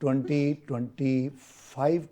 2025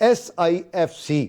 SIFC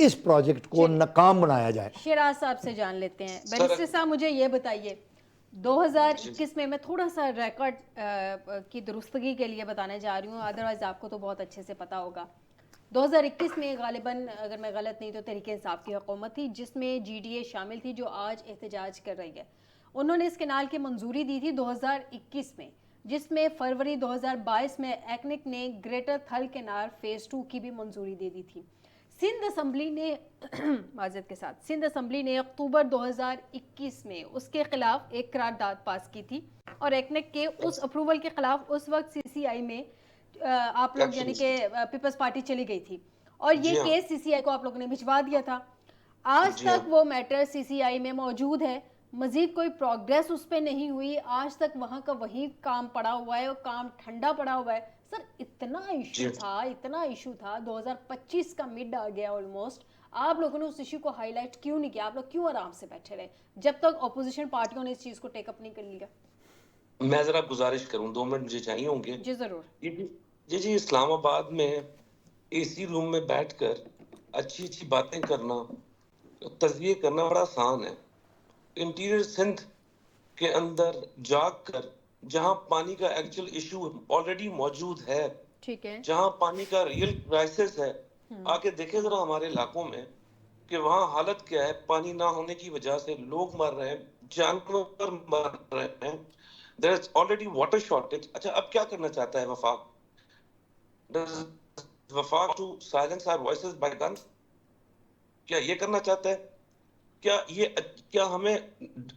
اس project کو ناکام بنایا جائے. شیراز صاحب سے جان لیتے ہیں. بیرسٹر صاحب مجھے یہ بتائیے 2021 میں تھوڑا سا ریکارڈ کی درستگی کے لیے بتانے جا رہی ہوں, ادروائز آپ کو تو بہت اچھے سے پتا ہوگا. 2021 میں غالباً اگر میں غلط نہیں تو تحریک انصاف کی حکومت تھی جس میں جی ڈی اے شامل تھی جو آج احتجاج کر رہی ہے. انہوں نے اس کینال کی منظوری دی تھی 2021 میں, جس میں فروری 2022 میں ایکنک نے گریٹر تھل کینال فیز 2 کی بھی منظوری دے دی تھی. سندھ اسمبلی نے معذرت کے ساتھ سندھ اسمبلی نے اکتوبر 2021 میں اس کے خلاف ایک قرارداد پاس کی تھی اور ایکنک کے اس اپروول کے خلاف اس وقت سی سی آئی میں آپ لوگ یعنی کہ پیپلز پارٹی چلی گئی تھی اور یہ کیس سی سی آئی کو آپ لوگوں نے بھجوا دیا تھا. آج تک وہ میٹر سی سی آئی میں موجود ہے, مزید کوئی پروگریس اس پہ نہیں ہوئی. آج تک وہاں کا وہی کام پڑا ہوا ہے اور کام ٹھنڈا پڑا ہوا ہے. سر اتنا ایشو تھا 2025 کا مڈ آ گیا آلموسٹ, آپ لوگوں نے اس ایشو کو ہائی لائٹ کیوں نہیں کیا؟ آپ لوگ کیوں آرام سے بیٹھے رہے جب تک اپوزیشن پارٹیوں نے اس چیز کو ٹیک اپ نہیں کر لیا؟ میں ذرا گزارش کروں, 2 منٹ مجھے چاہیے ہوں گے. جی ضرور. جی اسلام آباد میں اے سی روم میں بیٹھ کر اچھی اچھی باتیں کرنا, تجزیے کرنا بڑا آسان ہے. انٹیریئر سندھ کے اندر جاگ کر جہاں پانی کا ایکچوئل ایشو آلریڈی موجود ہے, ٹھیک ہے, جہاں پانی کا ریئل کرائسس ہے, آ کے دیکھیں ذرا ہمارے علاقوں میں کہ وہاں حالت کیا ہے. پانی نہ ہونے کی وجہ سے لوگ مر رہے ہیں, جانور مر رہے ہیں. There is already water shortage. اچھا اب کیا کرنا چاہتا ہے وفاق؟ Does وفاق to silence our voices by guns؟ کیا یہ کرنا چاہتا ہے؟ کیا ہمیں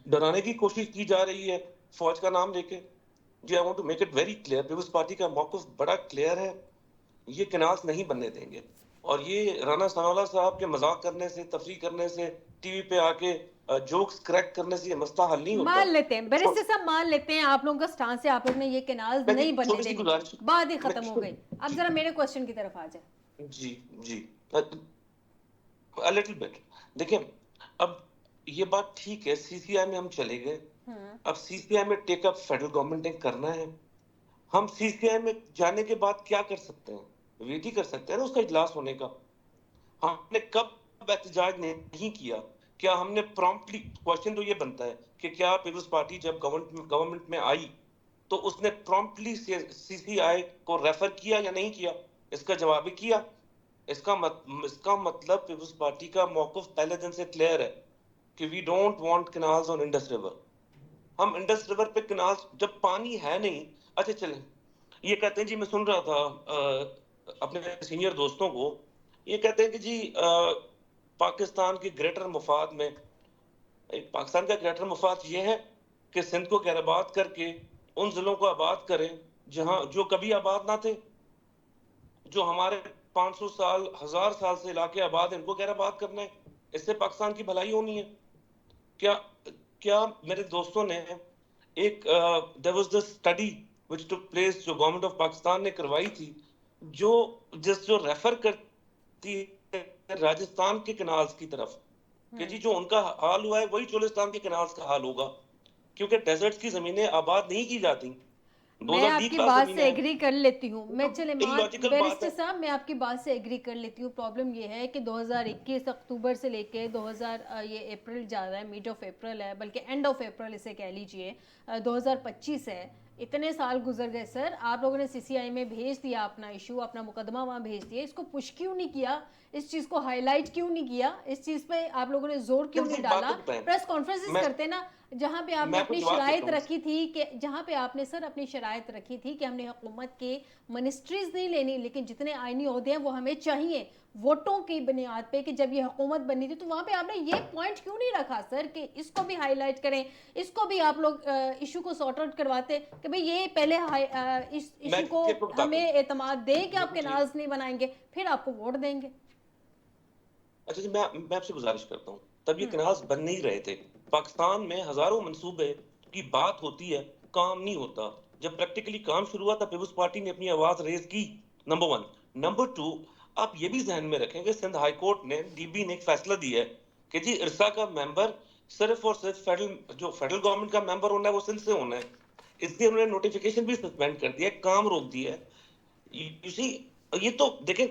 ڈرانے کی کوشش کی جا رہی ہے فوج کا نام لے کے؟ جی I want to make it very clear, Peoples Party کا موقف بڑا کلیئر ہے, یہ کنالس نہیں بننے دیں گے. اور یہ رانا ثناءاللہ صاحب کے مذاق کرنے سے, تفریح کرنے سے, ٹی وی پہ آ کے جوکس کریکٹ کرنے سے یہ مسئلہ حل نہیں ہوتا. مان لیتے ہیں بیرسٹر صاحب, مان لیتے ہیں آپ لوگوں کا سٹانس ہے, آپ لوگوں نے یہ کنالز نہیں بننے دیں گے, بات ہی ختم ہو گئی. اب ذرا میرے کوسچن کی طرف آ جائیں. جی a little bit. دیکھیں اب یہ بات ٹھیک ہے, سی سی آئی میں ہم چلے گئے. اب سی سی آئی میں ٹیک اپ فیڈرل گورنمنٹ نے کرنا ہے. ہم سی سی آئی میں جانے کے بعد کیا کر سکتے ہیں؟ ویٹ ہی کر سکتے ہیں نا اس کا اجلاس ہونے کا. ہم نے کب احتجاج نہیں کیا؟ کیا ہم نے پرومپٹلی, کوشچن تو یہ بنتا ہے کہ کیا پیپلز پارٹی جب گورنمنٹ میں آئی تو اس نے پرومپٹلی سی سی آئی کو ریفر کیا یا نہیں کیا؟ اس کا جواب ہی کیا. اس کا مطلب پیپلز پارٹی کا موقف پہلے دن سے کلیئر ہے کہ we don't want canals on Indus river. ہم انڈس ریور پہ کنالز جب پانی ہے نہیں. اچھا چلیں, یہ کہتے ہیں جی, میں سن رہا تھا اپنے سینئر دوستوں کو, یہ کہتے ہیں کہ جی پاکستان کے گریٹر مفاد میں, پاکستان کا گریٹر مفاد یہ ہے کہ سندھ کو غیر آباد کر کے ان ضلعوں کو آباد کریں جہاں جو کبھی آباد نہ تھے, جو ہمارے 500 سال 1000 سال سے علاقے آباد ہیں, ان کو غیر آباد کرنا ہے. اس سے پاکستان کی بھلائی ہونی ہے. کیا میرے دوستوں نے ایک there was the study which took place جو گورنمنٹ آف پاکستان نے کروائی تھی, جو ریفر کرتی ہے راجستھان کے کنالز کی طرف کہ جی جو ان کا حال ہوا ہے وہی چولستان کے کنالز کا حال ہوگا, کیونکہ ڈیزرٹس کی زمینیں آباد نہیں کی جاتی. میں آپ کی بات سے ایگری کر لیتی ہوں. میں چلے بیرسٹر صاحب, میں آپ کی بات سے ایگری کر لیتی ہوں. پرابلم یہ ہے کہ 2021 اکتوبر سے لے کے یہ اپریل جا رہا ہے, میڈ آف اپریل ہے, بلکہ اینڈ آف اپریل اسے کہہ لیجئے, 2025 ہے. اتنے سال گزر گئے سر, آپ لوگوں نے سی سی آئی میں بھیج دیا اپنا ایشو, اپنا مقدمہ وہاں بھیج دیا. اس کو پش کیوں نہیں کیا؟ اس چیز کو ہائی لائٹ کیوں نہیں کیا؟ اس چیز پہ آپ لوگوں نے زور کیوں نہیں ڈالا؟ پریس کانفرنسز کرتے نا, جہاں پہ آپ نے اپنی شرائط رکھی تھی کہ جہاں پہ آپ نے سر اپنی شرائط رکھی تھی کہ ہم نے حکومت کے منسٹریز نہیں لینی, لیکن جتنے آئینی عہدے ہیں وہ ہمیں چاہیے ووٹوں کی بنیاد پہ, کہ جب یہ حکومت بنی تھی تو وہاں پہ آپ نے یہ پوائنٹ کیوں نہیں رکھا سر کہ اس کو بھی ہائی لائٹ کریں, اس کو بھی آپ لوگ ایشو کو سارٹ آؤٹ کرواتے کہ بھئی یہ پہلے اس ایشو کو ہمیں اعتماد دیں کہ آپ کنالز نہیں بنائیں گے, پھر آپ کو ووٹ دیں گے. اچھا جی, میں آپ سے گزارش کرتا ہوں, تب یہ کنالز بن نہیں رہے تھے. پاکستان میں ہزاروں منصوبے کی بات ہوتی ہے, کام نہیں ہوتا. جب پریکٹیکلی کام شروع ہوا تھا پیپلز پارٹی نے اپنی آواز ریز کی, نمبر 1. نمبر 2, آپ یہ بھی ذہن میں رکھیں کہ سندھ ہائی کورٹ نے ڈی بی نے ایک فیصلہ دیا ہے کہ جی ارسا کا ممبر صرف اور صرف فیڈرل گورنمنٹ کا ممبر ہونا ہے وہ سندھ سے ہونا ہے. اس لیے انہوں نے نوٹیفیکیشن بھی سسپینڈ کر دیا ہے, کام روک دیا ہے. یہ تو دیکھیں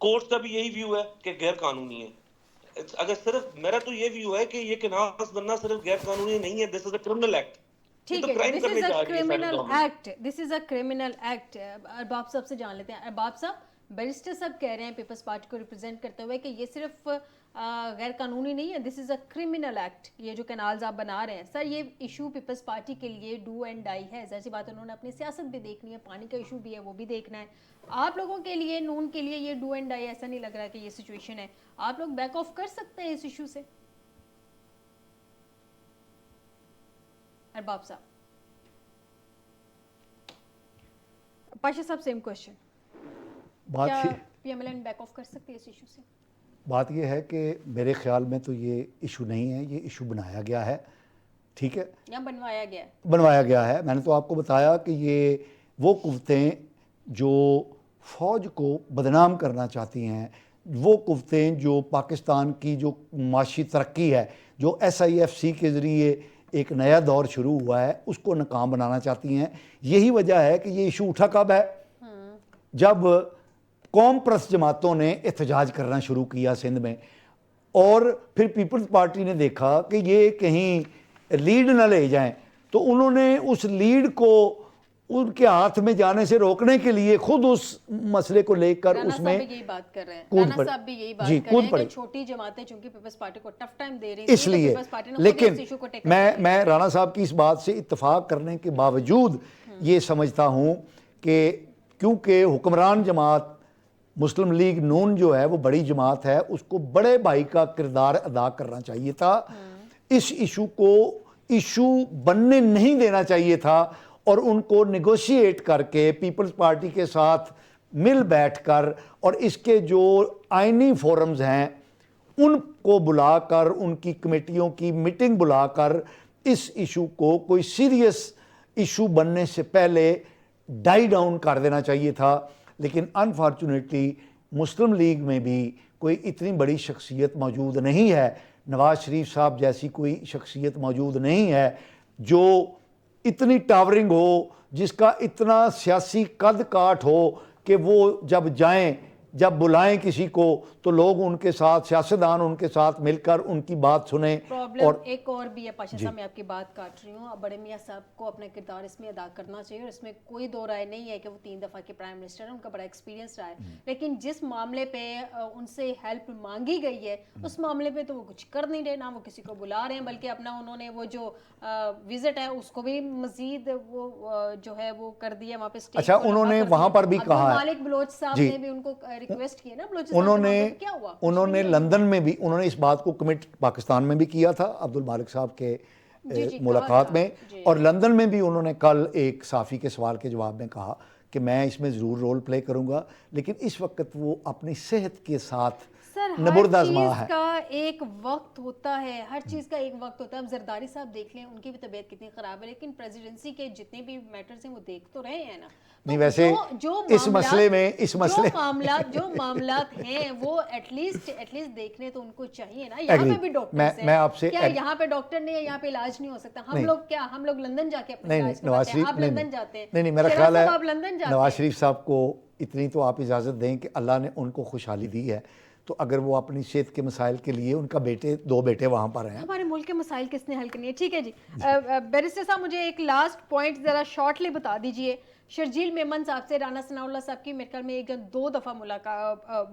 کورٹ کا بھی یہی ویو ہے کہ غیر قانونی ہے. اگر صرف میرا تو یہ ویو ہے کہ یہ کنالز بننا صرف غیر قانونی نہیں ہے, دس از اے کرمنل ایکٹ. ٹھیک ہے, دس از a criminal act, this is a criminal act. ارباب صاحب سے جان لیتے ہیں. ارباب صاحب, بیرسٹر صاحب کہہ رہے ہیں پیپلز پارٹی کو ریپرزینٹ کرتے ہوئے کہ یہ صرف غیر قانونی نہیں ہے, دس از اے کرمنل ایکٹ, یہ جو کینالز آپ بنا رہے ہیں. سر یہ ایشو پیپلز پارٹی کے لیے ڈو اینڈ ڈائی ہے, ظاہر سی بات ہے انہوں نے اپنی سیاست بھی دیکھنی ہے, پانی کا ایشو بھی ہے وہ بھی دیکھنا ہے. آپ لوگوں کے لیے, نون کے لیے یہ ڈو اینڈ ڈائی ایسا نہیں لگ رہا کہ یہ سچویشن ہے, آپ لوگ بیک آف کر سکتے ہیں اس ایشو سے؟ ارباب صاحب. پاشا صاحب سیم کوشچن, کیا P M L N back off کر سکتے ہیں اس ایشو سے؟ بات یہ ہے کہ میرے خیال میں تو یہ ایشو نہیں ہے, یہ ایشو بنایا گیا ہے. ٹھیک ہے, یا بنوایا گیا ہے؟ بنوایا گیا ہے. میں نے تو آپ کو بتایا کہ یہ وہ قوتیں جو فوج کو بدنام کرنا چاہتی ہیں, وہ قوتیں جو پاکستان کی جو معاشی ترقی ہے, جو SIFC کے ذریعے ایک نیا دور شروع ہوا ہے, اس کو ناکام بنانا چاہتی ہیں. یہی وجہ ہے کہ یہ ایشو اٹھا کب ہے, جب قوم پرست جماعتوں نے احتجاج کرنا شروع کیا سندھ میں, اور پھر پیپلز پارٹی نے دیکھا کہ یہ کہیں لیڈ نہ لے جائیں, تو انہوں نے اس لیڈ کو ان کے ہاتھ میں جانے سے روکنے کے لیے خود اس مسئلے کو لے کر اس میں یہی بات کر رہے ہیں. رانا صاحب بھی یہی بات کر رہے ہیں کہ چھوٹی جماعتیں چونکہ پیپلز پارٹی کو ٹف ٹائم دے رہی ہیں, اس لیے. لیکن میں رانا صاحب کی اس بات سے اتفاق کرنے کے باوجود یہ سمجھتا ہوں کہ کیونکہ حکمران جماعت مسلم لیگ نون جو ہے وہ بڑی جماعت ہے, اس کو بڑے بھائی کا کردار ادا کرنا چاہیے تھا. اس ایشو کو ایشو بننے نہیں دینا چاہیے تھا, اور ان کو نیگوشیٹ کر کے پیپلز پارٹی کے ساتھ مل بیٹھ کر, اور اس کے جو آئینی فورمز ہیں ان کو بلا کر, ان کی کمیٹیوں کی میٹنگ بلا کر اس ایشو کو کوئی سیریس ایشو بننے سے پہلے ڈائی ڈاؤن کر دینا چاہیے تھا. لیکن انفارچونیٹلی مسلم لیگ میں بھی کوئی اتنی بڑی شخصیت موجود نہیں ہے, نواز شریف صاحب جیسی کوئی شخصیت موجود نہیں ہے جو اتنی ٹاورنگ ہو, جس کا اتنا سیاسی قد کاٹ ہو کہ وہ جب جائیں, جب بلائیں کسی کو تو لوگ ان کے ساتھ, سیاستدان ان کے ساتھ مل کر ان کی بات سنیں. پرابلم ایک اور بھی ہے پاشا صاحب, میں آپ کی بات کاٹ رہی ہوں, بڑے میاں صاحب کو اپنا کردار اس میں ادا کرنا چاہیے, اور اس میں کوئی دو رائے نہیں ہے کہ وہ 3 دفعہ کے پرائم منسٹر ہیں, ان کا بڑا ایکسپیرینس رہا ہے. لیکن جس معاملے پہ ان سے ہیلپ مانگی گئی ہے اس معاملے پہ تو وہ کچھ کر نہیں رہے, نہ وہ کسی کو بلا رہے ہیں, بلکہ اپنا انہوں نے وہ جو وزٹ ہے اس کو بھی مزید وہ جو ہے وہ کر دیا وہاں پہ. اچھا, انہوں نے وہاں پر بھی کہا ہے, مالک بلوچ صاحب نے بھی ان کو ریکویسٹ کی نا, انہوں نے لندن میں بھی انہوں نے اس بات کو کمٹ پاکستان میں بھی کیا تھا عبد المالک صاحب کے ملاقات میں, اور لندن میں بھی انہوں نے کل ایک صحافی کے سوال کے جواب میں کہا کہ میں اس میں ضرور رول پلے کروں گا, لیکن اس وقت وہ اپنی صحت کے ساتھ نبرد آزما ہے. ہر چیز کا ایک وقت ہوتا ہے, ہر چیز کا ایک وقت ہوتا ہے. اب زرداری صاحب دیکھ لیں, ان کی بھی طبیعت کتنی خراب ہے, لیکن پریزیڈنسی کے جتنے بھی میٹرز ہیں وہ دیکھ تو رہے ہیں نا. نہیں ویسے اس مسئلے میں جو معاملات ہیں وہ ایٹ لیسٹ دیکھنے تو ان کو چاہیے نا. یہاں پہ بھی ڈاکٹرز ہیں, کیا یہاں پہ ڈاکٹر نہیں ہے, یہاں پہ علاج نہیں ہو سکتا؟ ہم لوگ لندن جا کے اپنا علاج کرواتے ہیں, آپ لندن جاتے ہیں. نہیں, میرا خیال ہے نواز شریف صاحب کو اتنی تو آپ اجازت دیں کہ اللہ نے ان کو خوشحالی دی ہے, تو اگر وہ اپنی صحت کے مسائل کے لیے, ان کا 2 بیٹے وہاں پر ہیں. ہمارے ملک کے مسائل کس نے حل کرنی ہے؟ ٹھیک ہے جی, بیرسٹر صاحب مجھے ایک لاسٹ پوائنٹ ذرا شارٹلی بتا دیجئے. شرجیل میمن صاحب سے رانا ثناء اللہ صاحب کی میرے خیال میں 2 دفعہ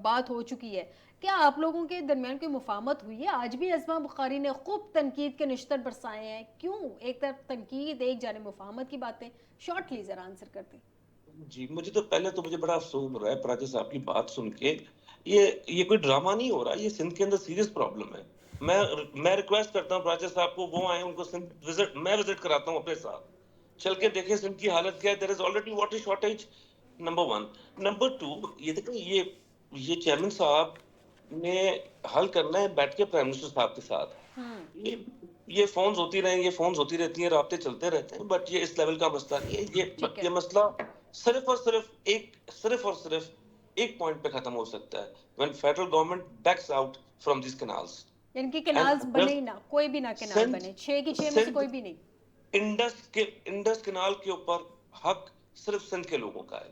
بات ہو چکی ہے, کیا آپ لوگوں کے درمیان کوئی مفاہمت ہوئی ہے؟ آج بھی ازما بخاری نے خوب تنقید کے نشتر برسائے ہیں, کیوں ایک طرف تنقید, ایک جانب مفاہمت کی باتیں؟ شارٹلی ذرا آنسر کرتے ہیں. جی, مجھے بڑا افسوس ہو رہا ہے پراجا صاحب کی بات سن کے. یہ کوئی ڈرامہ نہیں ہو رہا, یہ سندھ کے اندر سیریس پرابلم ہے. میں ریکویسٹ کرتا ہوں پراجا صاحب کو, وہ آئیں, ان کو سندھ میں وزٹ کراتا ہوں اپنے ساتھ, چل کے دیکھیں سندھ کی حالت کیا ہے. There is already water shortage, number 1. Number 2, یہ دیکھیں یہ چیئرمین صاحب نے حل کرنا ہے بیٹھ کے پرائم منسٹر صاحب کے ساتھ. یہ فونز ہوتی رہتی ہیں, رابطے چلتے رہتے ہیں, بٹ یہ اس لیول کا مسئلہ نہیں ہے. یہ مسئلہ صرف اور صرف ایک پوائنٹ پہ ختم ہو سکتا ہے, when federal government backs out from these canals. یعنی کہ کنالز بنے ہی نہ, کوئی بھی نہ کنال بنے, 6 کی 6 میں سے کوئی بھی نہیں. انڈس کنال کے اوپر حق صرف سندھ کے لوگوں کا ہے,